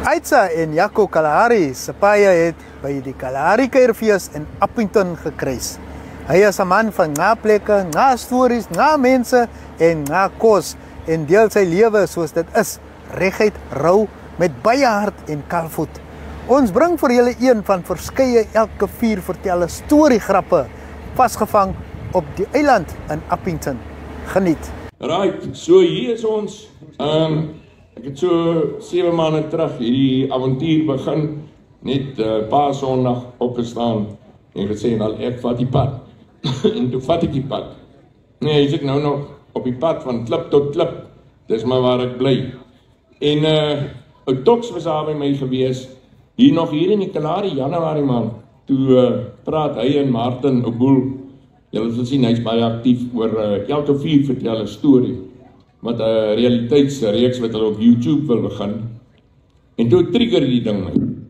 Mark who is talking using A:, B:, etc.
A: Gaitsa en Jaco Kalahari se paie het by die Kalahari Kuierfees in Appington gekruis. Hy is 'n man van na plekke, na stories, na mense en na kos en deel sy lewe soos dit is, reguit rou met baie hart en kalfvoet. Ons bring vir julle een van verskeie elke 4 vertelle storiegrappe vasgevang op die eiland in Appington. Geniet.
B: Right, so hier is ons. Ek het so 7 maande terug hierdie avontuur begin, net paar Sondag opgestaan en gesê, wel ek vat die pad. En toe vat ek die pad. Nee, is ek nou nog op die pad van klip tot klip. Dis maar waar ek bly. En ou Toks was daar by my gewees, hier in die Kalahari Januarie maand. Toe praat hy en Martin Oboel. Julle sal sien, hy is baie aktief oor elke 4 vertel 'n storie. Met 'n realiteitsreeks wat hulle op YouTube wil begin. En toe trigger die ding my.